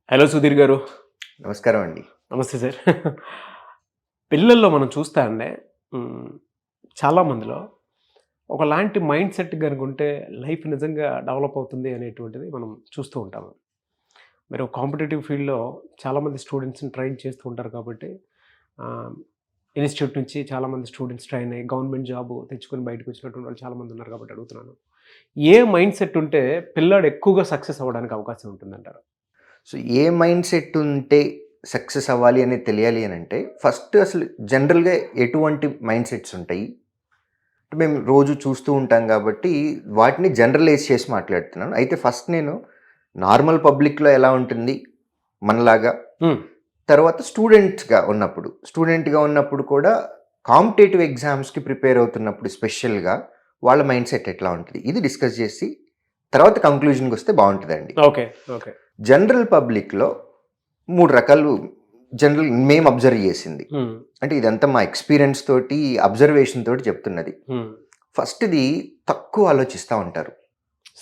Hello Sudheer గారు. నమస్కారం అండి. నమస్తే సార్. పిల్లల్లో మనం చూస్తా అండి, చాలా మందిలో ఒకలాంటి మైండ్ సెట్ గనుక ఉంటే లైఫ్ నిజంగా డెవలప్ అవుతుంది అనేటువంటిది మనం చూస్తూ ఉంటాము. మీరు కాంపిటేటివ్ ఫీల్డ్‌లో చాలామంది స్టూడెంట్స్‌ని ట్రైన్ చేస్తూ ఉంటారు కాబట్టి ఆహ్, ఇన్‌స్టిట్యూట్ నుంచి చాలామంది స్టూడెంట్స్ ట్రైన్ అయ్యి గవర్నమెంట్ జాబ్ తెచ్చుకొని బయటకు వచ్చినటువంటి వాళ్ళు చాలామంది ఉన్నారు కాబట్టి అడుగుతున్నాను. ఏ మైండ్ సెట్ ఉంటే పిల్లాడు ఎక్కువగా సక్సెస్ అవ్వడానికి అవకాశం ఉంటుందంటారు? సో, ఏ మైండ్ సెట్ ఉంటే సక్సెస్ అవ్వాలి అనేది తెలియాలి అనంటే, ఫస్ట్ అసలు జనరల్‌గా ఎటువంటి మైండ్ సెట్స్ ఉంటాయి? మేము రోజు చూస్తూ ఉంటాం కాబట్టి, వాటిని జనరలైజ్ చేసి మాట్లాడుతున్నాను. అయితే ఫస్ట్ నేను నార్మల్ పబ్లిక్‌లో ఎలా ఉంటుంది మనలాగా, హ్మ్. తర్వాత స్టూడెంట్‌గా ఉన్నప్పుడు కూడా కాంపిటేటివ్ ఎగ్జామ్స్‌కి ప్రిపేర్ అవుతున్నప్పుడు స్పెషల్‌గా వాళ్ళ మైండ్ సెట్ ఎట్లా ఉంటది? ఇది డిస్కస్ చేసి తర్వాత కంక్లూజన్‌కొస్తే బావుంటదండి. ఓకే. ఓకే. జనరల్ పబ్లిక్‌లో 3 రకాలు మేము అబ్జర్వ్ చేసింది. హ్మ్. అంటే ఇదంతా మా ఎక్స్‌పీరియన్స్ తోటి, అబ్జర్వేషన్ తోటి చెప్తున్నది. హ్మ్. ఫస్ట్‌ది తక్కువ ఆలోచిస్తా ఉంటారు.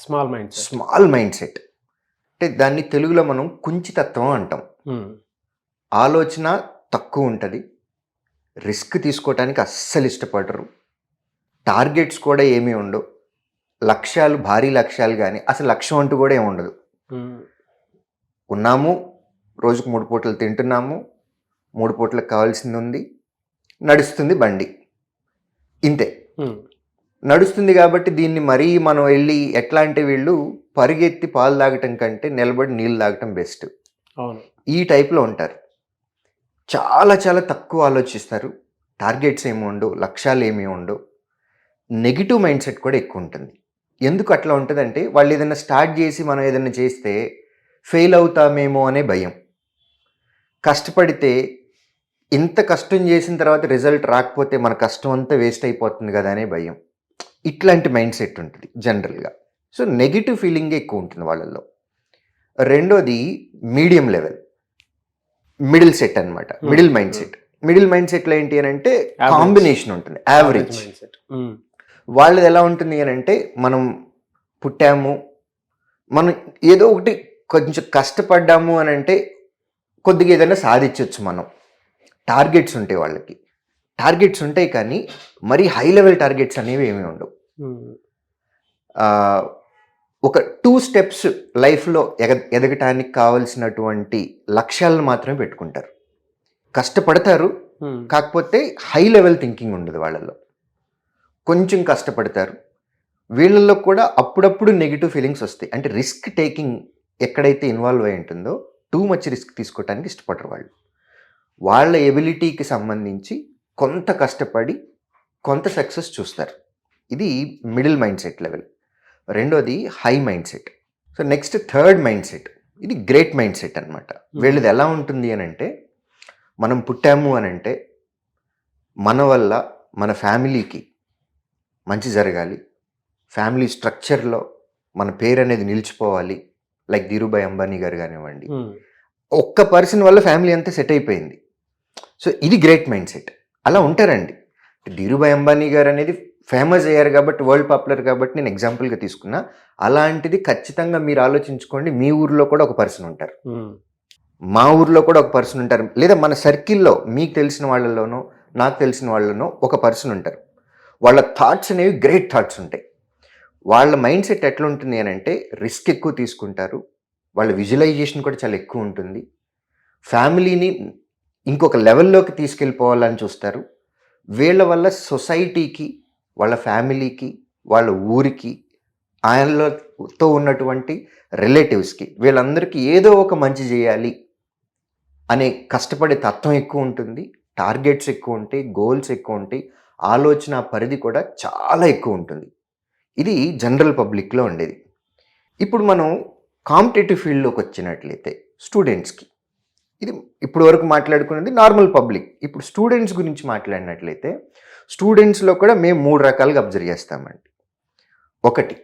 Small mind set. Small mind set. అంటే దాన్ని తెలుగులో మనం కుంచితత్వం అంటాం. హ్మ్. ఆలోచన తక్కువుంటది. రిస్క్ తీసుకోవటానికి అస్సలు ఇష్టపడరు. టార్గెట్స్ కూడా ఏమీ ఉండవు. భారీ లక్ష్యాలు గాని, అసలు లక్ష్యం అంటూ కూడా ఏముండదు. హ్మ్. ఉన్నాము, రోజుకు 3 పూటలు తింటున్నాము, 3 పూటలకు కావాల్సిందుంది, నడుస్తుంది బండి. ఇంతే. హ్మ్. నడుస్తుంది కాబట్టి దీన్ని మరీ మనం ఎళ్లి ఎట్లా అంటే వీళ్ళు పరిగెత్తి పాలు తాగటం కంటే నిలబడి నీళ్ళు తాగటం బెస్ట్. అవును. ఈ టైప్‌లో ఉంటారు. చాలా చాలా తక్కువ ఆలోచిస్తారు. టార్గెట్స్ ఏమి ఉండవు, లక్ష్యాలేమీ ఉండవు. నెగెటివ్ మైండ్ సెట్ కూడా ఎక్కువుంటుంది. ఎందుకు అట్లా ఉంటదంటే వాళ్ళు ఏదైనా స్టార్ట్ చేసి మనం ఏదైనా చేస్తే ఫెయిల్ అవుతామేమో అనే భయం. కష్టపడితే ఇంత కష్టం చేసిన తర్వాత రిజల్ట్ రాకపోతే మన కష్టం అంతా వేస్ట్ అయిపోతుంది కదా అనే భయం. ఇట్లాంటి మైండ్ సెట్ ఉంటుంది జనరల్‌గా. సో, నెగెటివ్ ఫీలింగే ఎక్కువ ఉంటుంది వాళ్ళల్లో. రెండోది మీడియం లెవెల్. మిడిల్ సెట్ అనమాట. Middle mind set. Middle mind సెట్‌లో ఏంటి అనంటే కాంబినేషన్ ఉంటుంది. యావరేజ్. Mind set. హ్మ్. వాళ్ళది ఎలా ఉంటుంది అనంటే మనం పుట్టాము, మనం ఏదో ఒకటి కొంచెం కష్టపడ్డాము అనంటే కొద్దిగా ఏదైనా సాధించొచ్చు మనం. టార్గెట్స్ ఉంటాయి వాళ్ళకి. టార్గెట్స్ ఉంటాయి కానీ మరీ హై లెవెల్ టార్గెట్స్ అనేవి ఏమీ ఉండవు. హ్మ్. ఒక 2 స్టెప్స్ లైఫ్‌లో ఎదగటానికి కావాల్సినటువంటి లక్ష్యాలను మాత్రమే పెట్టుకుంటారు. కష్టపడతారు. హ్మ్. కాకపోతే హై లెవెల్ థింకింగ్ ఉండదు వాళ్ళలో. కొంచెం కష్టపడతారు. వీళ్ళల్లో కూడా అప్పుడప్పుడు నెగెటివ్ ఫీలింగ్స్ వస్తాయి. అంటే రిస్క్ టేకింగ్ ఎక్కడైతే ఇన్వాల్వ్ అయి ఉంటుందో టూ మచ్ రిస్క్ తీసుకోవటానికి ఇష్టపడరు వాళ్ళు. వాళ్ళ ఎబిలిటీకి సంబంధించి కొంత కష్టపడి కొంత సక్సెస్ చూస్తారు. ఇది మిడిల్ మైండ్ సెట్ లెవెల్. రెండోది high mind set. So, next third mind set. ఇది గ్రేట్ మైండ్ సెట్ అనమాట. వీళ్ళది ఎలా ఉంటుంది అనంటే మనం పుట్టాము అనంటే మన వల్ల మన ఫ్యామిలీకి మంచి జరగాలి. ఫ్యామిలీ స్ట్రక్చర్‌లో మన పేరు అనేది నిలిచిపోవాలి. లైక్ ధీరుభాయ్ అంబానీ గారు కానివ్వండి. హ్మ్. ఒక్క పర్సన్ వల్ల ఫ్యామిలీ అంతా సెట్ అయిపోయింది. సో, ఇది గ్రేట్ మైండ్ సెట్. అలా ఉంటారండి. ధీరుభాయ్ అంబానీ గారు అనేది ఫేమస్ అయ్యారు కాబట్టి, వరల్డ్ పాపులర్ కాబట్టి నేను ఎగ్జాంపుల్‌గా తీసుకున్నా. అలాంటిది ఖచ్చితంగా మీరు ఆలోచించుకోండి. మీ ఊర్లో కూడా ఒక పర్సన్ ఉంటారు. హ్మ్. మా ఊర్లో కూడా ఒక పర్సన్ ఉంటారు. లేదా మన సర్కిల్‌లో మీకు తెలిసిన వాళ్ళలోనో, నాకు తెలిసిన వాళ్ళలోనో ఒక పర్సన్ ఉంటారు. వాళ్ళ థాట్స్ అనేవి గ్రేట్ థాట్స్ ఉంటాయి. వాళ్ళ మైండ్ సెట్ ఎట్లుంటుంది అనంటే రిస్క్ ఎక్కువ తీసుకుంటారు. వాళ్ళ విజువలైజేషన్ కూడా చాలా ఎక్కువ ఉంటుంది. ఫ్యామిలీని ఇంకొక లెవెల్‌లోకి తీసుకెళ్ళిపోవాలని చూస్తారు. వీళ్ళ వల్ల సొసైటీకి, వాళ్ళ ఫ్యామిలీకి, వాళ్ళ ఊరికి, ఆయనలతో ఉన్నటువంటి రిలేటివ్స్‌కి వీళ్ళందరికీ ఏదో ఒక మంచి చేయాలి అనే కష్టపడే తత్వం ఎక్కువ ఉంటుంది. టార్గెట్స్ ఎక్కువ ఉంటాయి. గోల్స్ ఎక్కువ ఉంటాయి. ఆలోచన పరిధి కూడా చాలా ఎక్కువ ఉంటుంది. ఇది జనరల్ పబ్లిక్‌లో ఉండేది. ఇప్పుడు మనం కాంపిటేటివ్ ఫీల్డ్‌లోకి వచ్చినట్లయితే స్టూడెంట్స్‌కి ఇది ఇప్పుడు వరకు మాట్లాడుకున్నది నార్మల్ పబ్లిక్. ఇప్పుడు స్టూడెంట్స్ గురించి మాట్లాడినట్లయితే స్టూడెంట్స్‌లో కూడా మేము 3 రకాలుగా అబ్జర్వ్ చేస్తామండి. ఒకటి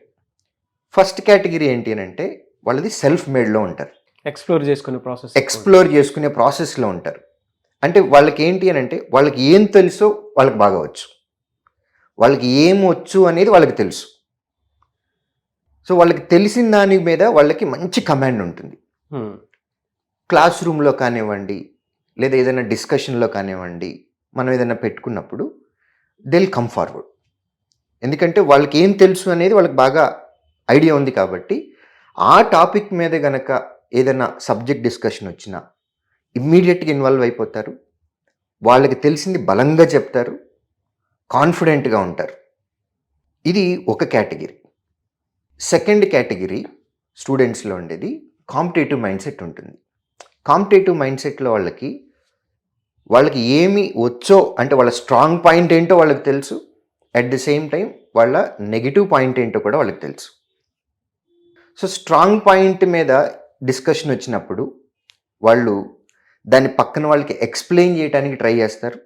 ఫస్ట్ కేటగిరీ ఏంటి అనంటే వాళ్ళది సెల్ఫ్ మేడ్‌లో ఉంటారు. ఎక్స్‌ప్లోర్ చేసుకునే ప్రాసెస్. ఎక్స్‌ప్లోర్ చేసుకునే ప్రాసెస్‌లో ఉంటారు. అంటే వాళ్ళకి ఏంటి అనంటే వాళ్ళకి ఏం తెలుసో వాళ్ళకి బాగా వచ్చు. వాళ్ళకి ఏం వచ్చు అనేది వాళ్ళకి తెలుసు. సో, వాళ్ళకి తెలిసిన దాని మీద వాళ్ళకి మంచి కమాండ్ ఉంటుంది. హ్మ్. క్లాస్ రూమ్లో కానివ్వండి, లేదా ఏదైనా డిస్కషన్లో కానివ్వండి, మనం ఏదైనా పెట్టుకున్నప్పుడు దే విల్ కమ్ ఫార్వర్డ్. ఎందుకంటే వాళ్ళకి ఏం తెలుసు అనేది వాళ్ళకి బాగా ఐడియా ఉంది కాబట్టి ఆ టాపిక్ మీద గనక ఏదైనా సబ్జెక్ట్ డిస్కషన్ వచ్చినా ఇమ్మీడియట్గా ఇన్వాల్వ్ అయిపోతారు. వాళ్ళకి తెలిసింది బలంగా చెప్తారు, కాన్ఫిడెంట్గా ఉంటారు. ఇది ఒక కేటగిరీ. సెకండ్ కేటగిరీ స్టూడెంట్స్లో ఉండేది కాంపిటేటివ్ మైండ్ సెట్ ఉంటుంది. కాంపిటేటివ్ మైండ్ సెట్లో వాళ్ళకి ఏమి వచ్చో అంటే వాళ్ళ స్ట్రాంగ్ పాయింట్ ఏంటో వాళ్ళకి తెలుసు, అట్ ది సేమ్ టైం వాళ్ళ నెగిటివ్ పాయింట్ ఏంటో కూడా వాళ్ళకి తెలుసు. సో స్ట్రాంగ్ పాయింట్ మీద డిస్కషన్ వచ్చినప్పుడు వాళ్ళు దాన్ని పక్కన వాళ్ళకి ఎక్స్ప్లెయిన్ చేయడానికి ట్రై చేస్తారు.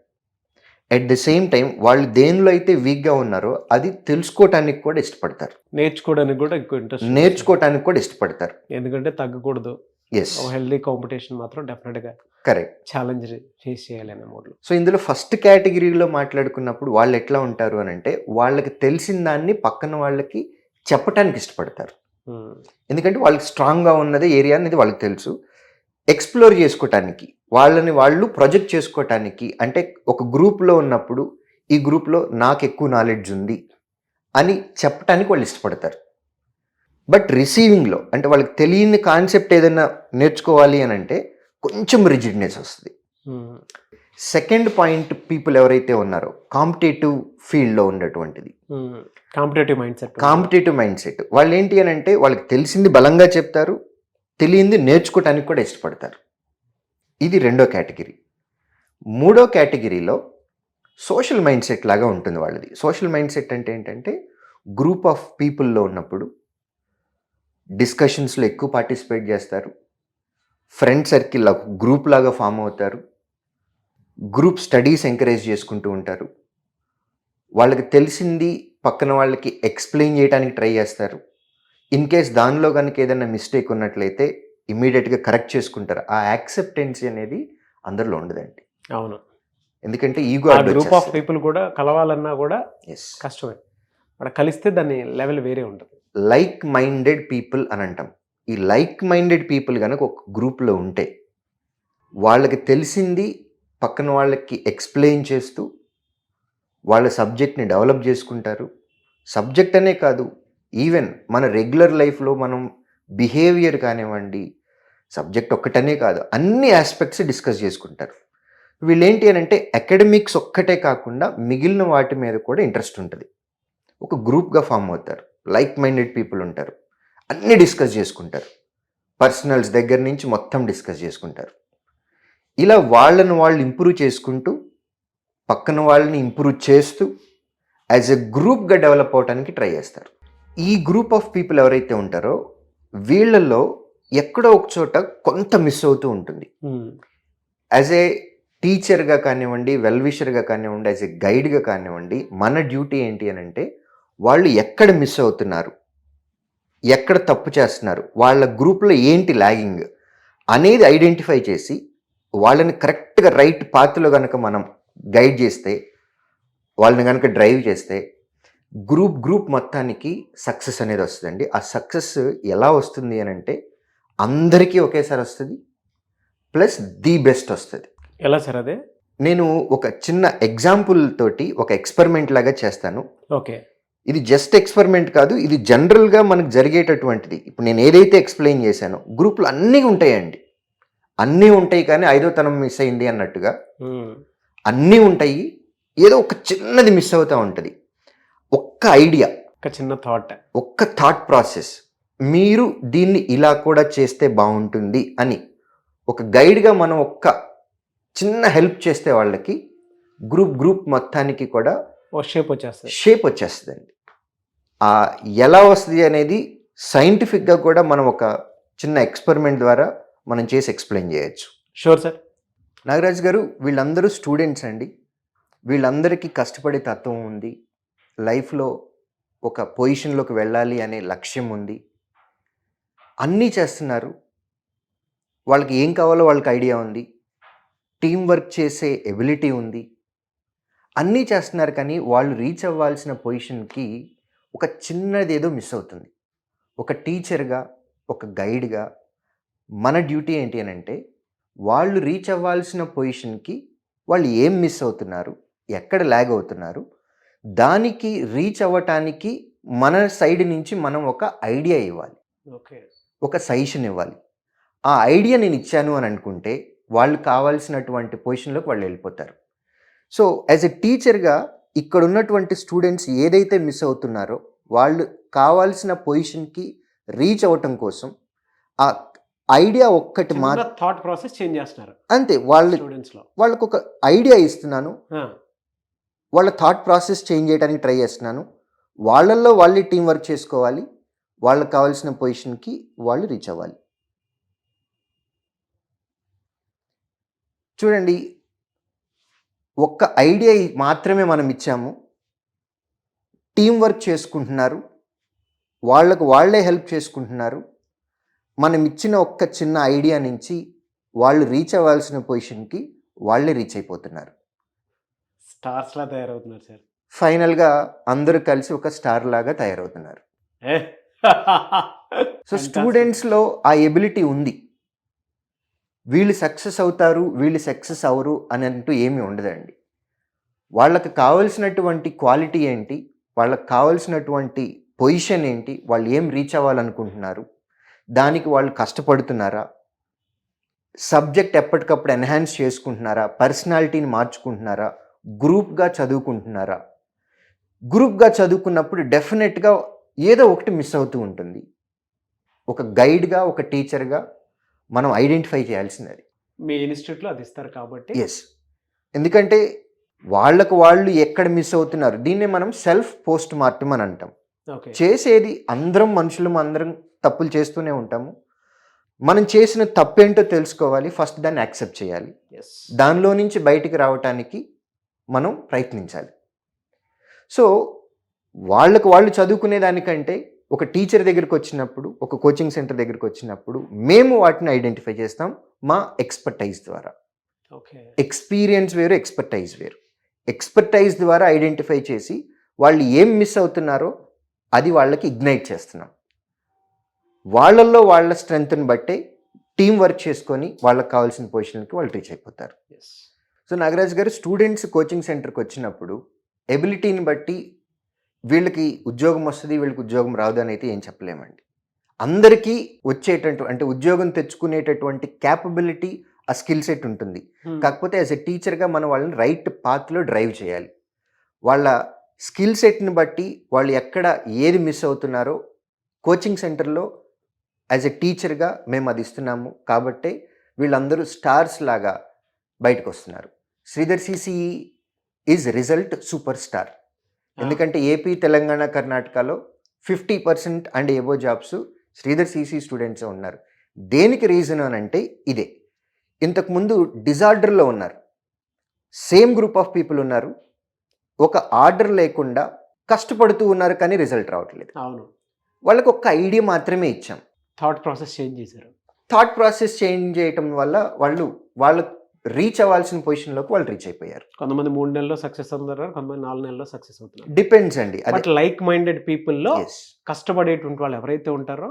అట్ ది సేమ్ టైం వాళ్ళు దేనిలో అయితే వీక్గా ఉన్నారో అది తెలుసుకోవటానికి కూడా ఇష్టపడతారు, నేర్చుకోవడానికి కూడా ఎక్కువ ఇంట్రెస్ట్, నేర్చుకోవటానికి కూడా ఇష్టపడతారు. ఎందుకంటే తగ్గకూడదు. ఎస్, హెల్దీ కాంపిటీషన్ మాత్రం డెఫినెట్గా కరెక్ట్. ఛాలెంజ్ ఫేస్ చేయాలి అనే మోడ్లో. సో ఇందులో ఫస్ట్ కేటగిరీలో మాట్లాడుకున్నప్పుడు వాళ్ళు ఎట్లా ఉంటారు అని అంటే వాళ్ళకి తెలిసిన దాన్ని పక్కన వాళ్ళకి చెప్పటానికి ఇష్టపడతారు. ఎందుకంటే వాళ్ళకి స్ట్రాంగ్గా ఉన్నది ఏరియా అనేది వాళ్ళకి తెలుసు. ఎక్స్ప్లోర్ చేసుకోవటానికి, వాళ్ళని వాళ్ళు ప్రొజెక్ట్ చేసుకోవటానికి, అంటే ఒక గ్రూప్లో ఉన్నప్పుడు ఈ గ్రూప్లో నాకు ఎక్కువ నాలెడ్జ్ ఉంది అని చెప్పటానికి వాళ్ళు ఇష్టపడతారు. బట్ రిసీవింగ్లో అంటే వాళ్ళకి తెలియని కాన్సెప్ట్ ఏదైనా నేర్చుకోవాలి అని అంటే కొంచెం రిజిడ్నెస్ వస్తుంది. సెకండ్ పాయింట్ పీపుల్ ఎవరైతే ఉన్నారో కాంపిటేటివ్ ఫీల్డ్లో ఉన్నటువంటిది కాంపిటేటివ్ మైండ్ సెట్, వాళ్ళు ఏంటి అని అంటే వాళ్ళకి తెలిసింది బలంగా చెప్తారు, తెలియంది నేర్చుకోవటానికి కూడా ఇష్టపడతారు. ఇది రెండో కేటగిరీ. మూడో కేటగిరీలో సోషల్ మైండ్ సెట్ లాగా ఉంటుంది వాళ్ళది. సోషల్ మైండ్ సెట్ అంటే ఏంటంటే గ్రూప్ ఆఫ్ పీపుల్లో ఉన్నప్పుడు డిస్కషన్స్లో ఎక్కువ పార్టిసిపేట్ చేస్తారు, ఫ్రెండ్ సర్కిల్ గ్రూప్ లాగా ఫామ్ అవుతారు, గ్రూప్ స్టడీస్ ఎంకరేజ్ చేసుకుంటూ ఉంటారు, వాళ్ళకి తెలిసింది పక్కన వాళ్ళకి ఎక్స్ప్లెయిన్ చేయడానికి ట్రై చేస్తారు. ఇన్ కేస్ దానిలో కనుక ఏదైనా మిస్టేక్ ఉన్నట్లయితే ఇమ్మీడియట్గా కరెక్ట్ చేసుకుంటారు. ఆ యాక్సెప్టెన్సీ అనేది అందరిలో ఉండదండి. అవును, ఎందుకంటే ఈగో గ్రూప్ ఆఫ్ పీపుల్ కూడా కలవాలన్నా కూడా కష్టమే. అక్కడ కలిస్తే దాని లెవెల్ వేరే ఉంటుంది. లైక్ మైండెడ్ పీపుల్ అని అంటాం. ఈ లైక్ మైండెడ్ పీపుల్ కనుక ఒక గ్రూప్లో ఉంటే వాళ్ళకి తెలిసింది పక్కన వాళ్ళకి ఎక్స్ప్లెయిన్ చేస్తూ వాళ్ళ సబ్జెక్ట్ని డెవలప్ చేసుకుంటారు. సబ్జెక్ట్ అనే కాదు, ఈవెన్ మన రెగ్యులర్ లైఫ్లో మనం బిహేవియర్ కానివ్వండి, సబ్జెక్ట్ ఒక్కటనే కాదు అన్ని ఆస్పెక్ట్స్ డిస్కస్ చేసుకుంటారు. వీళ్ళేంటి అని అంటే అకాడమిక్స్ ఒక్కటే కాకుండా మిగిలిన వాటి మీద కూడా ఇంట్రెస్ట్ ఉంటుంది. ఒక గ్రూప్గా ఫామ్ అవుతారు, లైక్ మైండెడ్ పీపుల్ ఉంటారు, అన్నీ డిస్కస్ చేసుకుంటారు, పర్సనల్స్ దగ్గర నుంచి మొత్తం డిస్కస్ చేసుకుంటారు. ఇలా వాళ్ళని వాళ్ళు ఇంప్రూవ్ చేసుకుంటూ పక్కన వాళ్ళని ఇంప్రూవ్ చేస్తూ యాజ్ ఎ గ్రూప్గా డెవలప్ అవడానికి ట్రై చేస్తారు. ఈ గ్రూప్ ఆఫ్ పీపుల్ ఎవరైతే ఉంటారో వీళ్ళల్లో ఎక్కడో ఒక చోట కొంత మిస్ అవుతూ ఉంటుంది. యాజ్ ఏ టీచర్గా కానివ్వండి, వెల్విషర్గా కానివ్వండి, యాజ్ ఏ గైడ్గా కానివ్వండి, మన డ్యూటీ ఏంటి అని అంటే వాళ్ళు ఎక్కడ మిస్ అవుతున్నారు, ఎక్కడ తప్పు చేస్తున్నారు, వాళ్ళ గ్రూప్లో ఏంటి లాగింగ్ అనేది ఐడెంటిఫై చేసి వాళ్ళని కరెక్ట్గా రైట్ పాత్లో కనుక మనం గైడ్ చేస్తే, వాళ్ళని కనుక డ్రైవ్ చేస్తే గ్రూప్ మొత్తానికి సక్సెస్ అనేది వస్తుందండి. ఆ సక్సెస్ ఎలా వస్తుంది అని అంటే అందరికీ ఒకేసారి వస్తుంది, ప్లస్ ది బెస్ట్ వస్తుంది. ఎలా సార్ అదే? నేను ఒక చిన్న ఎగ్జాంపుల్ తోటి ఒక ఎక్స్పెరిమెంట్ లాగా చేస్తాను. ఓకే, ఇది జస్ట్ ఎక్స్పెరిమెంట్ కాదు, ఇది జనరల్గా మనకు జరిగేటటువంటిది. ఇప్పుడు నేను ఏదైతే ఎక్స్ప్లెయిన్ చేశానో గ్రూప్లో అన్నీ ఉంటాయండి, అన్నీ ఉంటాయి, కానీ ఐదో తనం మిస్ అయింది అన్నట్టుగా అన్నీ ఉంటాయి, ఏదో ఒక చిన్నది మిస్ అవుతూ ఉంటుంది. ఒక్క ఐడియా, ఒక చిన్న థాట్, ఒక్క థాట్ ప్రాసెస్, మీరు దీన్ని ఇలా కూడా చేస్తే బాగుంటుంది అని ఒక గైడ్గా మనం ఒక్క చిన్న హెల్ప్ చేస్తే వాళ్ళకి గ్రూప్ మొత్తానికి కూడా షేప్ వచ్చేస్తుందండి. ఎలా వస్తుంది అనేది సైంటిఫిక్గా కూడా మనం ఒక చిన్న ఎక్స్పెరిమెంట్ ద్వారా మనం చేసి ఎక్స్ప్లెయిన్ చేయొచ్చు. Sure sir. నాగరాజ్ గారు, వీళ్ళందరూ స్టూడెంట్స్ అండి, వీళ్ళందరికీ కష్టపడే తత్వం ఉంది, లైఫ్లో ఒక పొజిషన్లోకి వెళ్ళాలి అనే లక్ష్యం ఉంది, అన్నీ చేస్తున్నారు, వాళ్ళకి ఏం కావాలో వాళ్ళకి ఐడియా ఉంది, టీం వర్క్ చేసే ఎబిలిటీ ఉంది, అన్నీ చేస్తున్నారు, కానీ వాళ్ళు రీచ్ అవ్వాల్సిన పొజిషన్కి ఒక చిన్నది ఏదో మిస్ అవుతుంది. ఒక టీచర్గా, ఒక గైడ్గా మన డ్యూటీ ఏంటి అని అంటే వాళ్ళు రీచ్ అవ్వాల్సిన పొజిషన్కి వాళ్ళు ఏం మిస్ అవుతున్నారు, ఎక్కడ ల్యాగ్ అవుతున్నారు, దానికి రీచ్ అవ్వటానికి మన సైడ్ నుంచి మనం ఒక ఐడియా ఇవ్వాలి, ఓకే. ఒక సజెషన్ ఇవ్వాలి. ఆ ఐడియా నేను ఇచ్చాను అని అనుకుంటే వాళ్ళు కావాల్సినటువంటి పొజిషన్లోకి వాళ్ళు వెళ్ళిపోతారు. సో యాజ్ ఎ టీచర్గా ఇక్కడ ఉన్నటువంటి స్టూడెంట్స్ ఏదైతే మిస్ అవుతున్నారో వాళ్ళు కావాల్సిన పొజిషన్కి రీచ్ అవ్వటం కోసం ఆ ఐడియా ఒక్కటి థాట్ ప్రాసెస్ చేంజ్ చేస్తున్నారు అంతే. స్టూడెంట్స్ లో. వాళ్ళకు ఒక ఐడియా ఇస్తున్నాను, ఆ, వాళ్ళ థాట్ ప్రాసెస్ చేంజ్ చేయడానికి ట్రై చేస్తున్నాను. వాళ్ళల్లో వాళ్ళే టీం వర్క్ చేసుకోవాలి, వాళ్ళకి కావాల్సిన పొజిషన్కి వాళ్ళు రీచ్ అవ్వాలి. చూడండి, ఒక్క ఐడియా మాత్రమే మనం ఇచ్చాము, టీం వర్క్ చేసుకుంటున్నారు, వాళ్ళకు వాళ్ళే హెల్ప్ చేసుకుంటున్నారు. మనం ఇచ్చిన ఒక్క చిన్న ఐడియా నుంచి వాళ్ళు రీచ్ అవ్వాల్సిన పొజిషన్కి వాళ్ళే రీచ్ అయిపోతున్నారు. స్టార్స్ లా తయారవుతున్నారు సార్. ఫైనల్గా అందరూ కలిసి ఒక స్టార్ లాగా తయారవుతున్నారు. ఏ సో స్టూడెంట్స్లో ఆ ఎబిలిటీ ఉంది. వీళ్ళు సక్సెస్ అవుతారు, వీళ్ళు సక్సెస్ అవరు అని అంటూ ఏమీ ఉండదండి. వాళ్ళకి కావాల్సినటువంటి క్వాలిటీ ఏంటి, వాళ్ళకి కావాల్సినటువంటి పొజిషన్ ఏంటి, వాళ్ళు ఏం రీచ్ అవ్వాలనుకుంటున్నారు, దానికి వాళ్ళు కష్టపడుతున్నారా, సబ్జెక్ట్ ఎప్పటికప్పుడు ఎన్హాన్స్ చేసుకుంటున్నారా, పర్సనాలిటీని మార్చుకుంటున్నారా, గ్రూప్గా చదువుకుంటున్నారా. గ్రూప్గా చదువుకున్నప్పుడు డెఫినెట్గా ఏదో ఒకటి మిస్ అవుతూ ఉంటుంది. ఒక గైడ్గా, ఒక టీచర్గా మనం ఐడెంటిఫై చేయాల్సినది. మీ ఇన్స్టిట్యూట్లో అది ఇస్తారు కాబట్టి. ఎస్, ఎందుకంటే వాళ్ళకు వాళ్ళు ఎక్కడ మిస్ అవుతున్నారు, దీన్నే మనం సెల్ఫ్ పోస్ట్ మార్టం అని అంటాం. ఓకే. చేసేది అందరం మనుషులం, అందరం తప్పులు చేస్తూనే ఉంటాము. మనం చేసిన తప్పేంటో తెలుసుకోవాలి, ఫస్ట్ దాన్ని యాక్సెప్ట్ చేయాలి, ఎస్. దానిలో నుంచి బయటికి రావటానికి మనం ప్రయత్నించాలి. సో వాళ్ళకు వాళ్ళు చదువుకునే దానికంటే ఒక టీచర్ దగ్గరికి వచ్చినప్పుడు, ఒక కోచింగ్ సెంటర్ దగ్గరికి వచ్చినప్పుడు మేము వాటిని ఐడెంటిఫై చేస్తాం మా ఎక్స్పర్టైజ్ ద్వారా. ఓకే. ఎక్స్పీరియన్స్ వేరు, ఎక్స్పర్టైజ్ వేరు. ఎక్స్పర్టైజ్ ద్వారా ఐడెంటిఫై చేసి వాళ్ళు ఏం మిస్ అవుతున్నారో అది వాళ్ళకి ఇగ్నైట్ చేస్తున్నాం. వాళ్ళల్లో వాళ్ళ స్ట్రెంగ్త్ని బట్టే టీం వర్క్ చేసుకొని వాళ్ళకి కావాల్సిన పొజిషన్కి వాళ్ళు రీచ్ అయిపోతారు. ఎస్. సో నాగరాజ్ గారు, స్టూడెంట్స్ కోచింగ్ సెంటర్కి వచ్చినప్పుడు ఎబిలిటీని బట్టి వీళ్ళకి ఉద్యోగం వస్తుంది, వీళ్ళకి ఉద్యోగం రాదు అని అయితే ఏం చెప్పలేమండి. అందరికీ వచ్చేటట్టు అంటే ఉద్యోగం తెచ్చుకునేటటువంటి క్యాపబిలిటీ, ఆ స్కిల్ సెట్ ఉంటుంది. కాకపోతే యాజ్ ఎ టీచర్గా మనం వాళ్ళని రైట్ పాత్లో డ్రైవ్ చేయాలి. వాళ్ళ స్కిల్ సెట్ని బట్టి వాళ్ళు ఎక్కడ ఏది మిస్ అవుతున్నారో కోచింగ్ సెంటర్లో యాజ్ ఎ టీచర్గా మేము అది ఇస్తున్నాము. కాబట్టే వీళ్ళందరూ స్టార్స్ లాగా బయటకు వస్తున్నారు. Sridhar CCE is result super star. ఎందుకంటే ఏపీ, తెలంగాణ, కర్ణాటకలో 50% and above jobs Sridhar CC స్టూడెంట్సే ఉన్నారు. దేనికి రీజన్ అని అంటే ఇదే. ఇంతకుముందు డిజార్డర్లో ఉన్నారు, సేమ్ గ్రూప్ ఆఫ్ పీపుల్ ఉన్నారు, ఒక ఆర్డర్ లేకుండా కష్టపడుతూ ఉన్నారు, కానీ రిజల్ట్ రావట్లేదు. అవును. వాళ్ళకి ఒక ఐడియా మాత్రమే ఇచ్చాం. థాట్ ప్రాసెస్ చేంజ్ చేశారు. థాట్ ప్రాసెస్ చేంజ్ చేయటం వల్ల వాళ్ళు రీచ్ అవ్వాల్సిన పొజిషన్లోకి వాళ్ళు రీచ్ అయిపోయారు. కొంతమంది 3 నెలల్లో సక్సెస్ అవుతున్నారు, కొంతమంది 4 నెలల్లో సక్సెస్ అవుతున్నారు. డిపెండ్స్ అండి. బట్ లైక్ మైండెడ్ పీపుల్లో ఎస్, కష్టపడేటువంటి వాళ్ళు ఎవరైతే ఉంటారో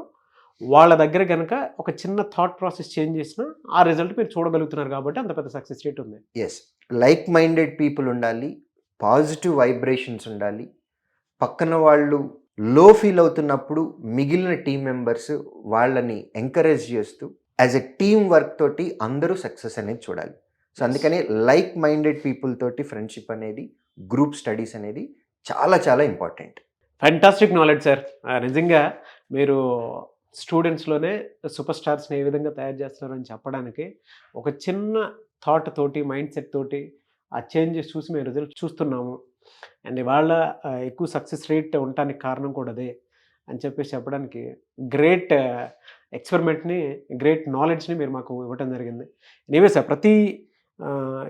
వాళ్ళ దగ్గర కనుక ఒక చిన్న థాట్ ప్రాసెస్ చేంజ్ చేసినా ఆ రిజల్ట్ మీరు చూడగలుగుతున్నారు కాబట్టి అంత పెద్ద సక్సెస్ రేట్ ఉంది. ఎస్, లైక్ మైండెడ్ పీపుల్ ఉండాలి, పాజిటివ్ వైబ్రేషన్స్ ఉండాలి. పక్కన వాళ్ళు లో ఫీల్ అవుతున్నప్పుడు మిగిలిన టీం మెంబర్స్ వాళ్ళని ఎంకరేజ్ చేస్తూ యాజ్ ఎ టీమ్ వర్క్ తోటి అందరూ సక్సెస్ అనేది చూడాలి. సో అందుకని లైక్ మైండెడ్ పీపుల్ తోటి ఫ్రెండ్షిప్ అనేది, గ్రూప్ స్టడీస్ అనేది చాలా చాలా ఇంపార్టెంట్. Fantastic knowledge sir. నిజంగా మీరు స్టూడెంట్స్లోనే సూపర్ స్టార్స్ని ఏ విధంగా తయారు చేస్తున్నారని చెప్పడానికి ఒక చిన్న థాట్ తోటి, మైండ్ సెట్ తోటి ఆ చేంజెస్ చూసి మేము రిజల్ట్ చూస్తున్నాము. అండ్ ఇవాళ ఎక్కువ సక్సెస్ రేట్ ఉండటానికి కారణం కూడా అదే అని చెప్పేసి చెప్పడానికి గ్రేట్ ఎక్స్పెరిమెంట్ని, గ్రేట్ నాలెడ్జ్ని మీరు మాకు ఇవ్వటం జరిగింది. ఎనీవే సార్, ప్రతి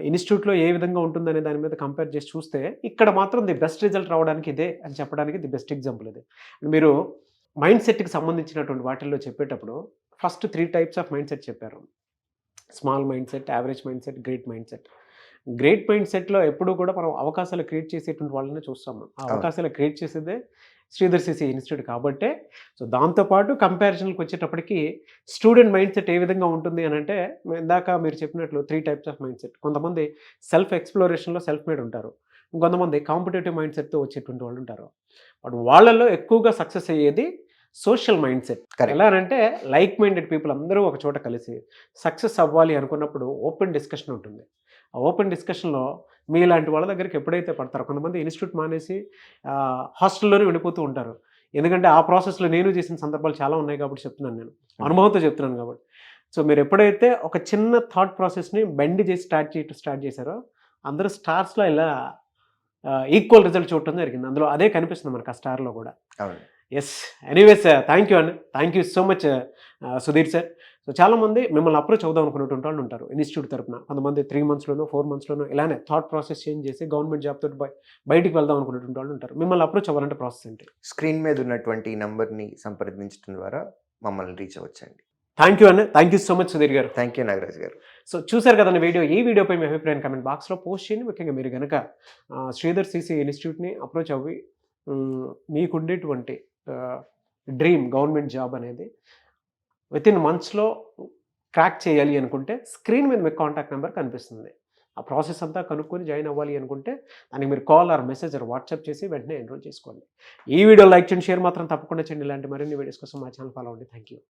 ఇన్స్టిట్యూట్లో ఏ విధంగా ఉంటుందనే దాని మీద కంపేర్ చేసి చూస్తే ఇక్కడ మాత్రం ది బెస్ట్ రిజల్ట్ రావడానికి ఇదే అని చెప్పడానికి ది బెస్ట్ ఎగ్జాంపుల్ ఇది. మీరు మైండ్ సెట్కి సంబంధించినటువంటి వాటిల్లో చెప్పేటప్పుడు first 3 types of mind set చెప్పారు. Small mind set, average mind set, great mind set. Great mind సెట్లో ఎప్పుడూ కూడా మనం అవకాశాలు క్రియేట్ చేసేటువంటి వాళ్ళని చూస్తాము. ఆ అవకాశాలు క్రియేట్ చేసేదే శ్రీధర్ సిసి ఇన్స్టిట్యూట్ కాబట్టే. సో దాంతోపాటు కంపారిజన్కి వచ్చేటప్పటికి స్టూడెంట్ మైండ్ సెట్ ఏ విధంగా ఉంటుంది అని అంటే, ఇందాక మీరు చెప్పినట్లు 3 టైప్స్ ఆఫ్ మైండ్ సెట్. కొంతమంది సెల్ఫ్ ఎక్స్‌ప్లోరేషన్‌లో సెల్ఫ్ మేడ్ ఉంటారు. ఇంకొంతమంది కాంపిటేటివ్ మైండ్ సెట్‌తో వచ్చేటువంటి వాళ్ళు ఉంటారు. బట్ వాళ్ళలో ఎక్కువగా సక్సెస్ అయ్యేది సోషల్ మైండ్ సెట్. Correct. ఎలా అంటే లైక్ మైండెడ్ పీపుల్ అందరూ ఒక చోట కలిసి సక్సెస్ అవ్వాలి అనుకున్నప్పుడు ఓపెన్ డిస్కషన్ ఉంటుంది. ఆ ఓపెన్ డిస్కషన్‌లో మీలాంటి వాళ్ళ దగ్గరికి ఎప్పుడైతే పడతారో, కొంతమంది ఇన్‌స్టిట్యూట్ మానేసి హాస్టల్‌లోనే ఉండిపోతూ ఉంటారు. ఎందుకంటే ఆ ప్రాసెస్‌లో నేను చేసిన సందర్భాలు చాలా ఉన్నాయి కాబట్టి చెప్తున్నాను నేను. అనుభవంతో చెప్తున్నాను కాబట్టి. సో మీరు ఎప్పుడైతే ఒక చిన్న థాట్ ప్రాసెస్‌ని బెండ్ చేసి స్టార్ట్ చేశారో, అందరూ స్టార్స్‌లో ఇలా ఈక్వల్ రిజల్ట్ చూడటం జరిగింది. అందులో అదే కనిపిస్తుంది మనకు ఆ స్టార్‌లో కూడా. అవును. ఎస్. ఎనీవేస్ థ్యాంక్ యూ అండి. Thank you so much Sudheer sir. So చాలామంది మిమ్మల్ని అప్రోచ్ అవుదాం అనుకునేటువంటి వాళ్ళు ఉంటారు ఇన్స్టిట్యూట్ తరపున. కొంతమంది 3 మంత్స్‌లోనో 4 మంత్స్‌లోనో ఇలానే థాట్ ప్రాసెస్ చేంజ్ చేసి గవర్నమెంట్ జాబ్ తోటి బయటికి వెళ్దాం అనుకునేటువంటి వాళ్ళు ఉంటారు. మిమ్మల్ని అప్రోచ్ అవ్వాలంటే ప్రాసెస్ ఏంటి? స్క్రీన్ మీద ఉన్నటువంటి ఈ నంబర్‌ని సంప్రదించడం ద్వారా మమ్మల్ని రీచ్ అవ్వచ్చండి. థ్యాంక్ యూ అండి. Thank you so much Sudheer గారు. థ్యాంక్ యూ నాగరాజ్ గారు. సో చూసారు కదండి వీడియో. ఈ వీడియోపై మీ అభిప్రాయాన్ని కామెంట్ బాక్స్‌లో పోస్ట్ చేయండి. ముఖ్యంగా మీరు గనక శ్రీధర్ సిసి ఇన్స్టిట్యూట్‌ని అప్రోచ్ అవ్వి మీకుండేటువంటి డ్రీమ్ గవర్నమెంట్ జాబ్ అనేది వితిన్ మంత్స్‌లో క్రాక్ చేయాలి అనుకుంటే స్క్రీన్ మీద మీకు కాంటాక్ట్ నెంబర్ కనిపిస్తుంది. ఆ ప్రాసెస్ అంతా కనుక్కొని జాయిన్ అవ్వాలి అనుకుంటే దానికి మీరు call or message or WhatsApp చేసి వెంటనే ఎన్రోల్ చేసుకోండి. ఈ వీడియో లైక్ చేయండి, షేర్ మాత్రం తప్పకుండా చేయండి. ఇలాంటి మరిన్ని వీడియోస్ కోసం మా ఛానల్ ఫాలో అవ్వండి. Thank you.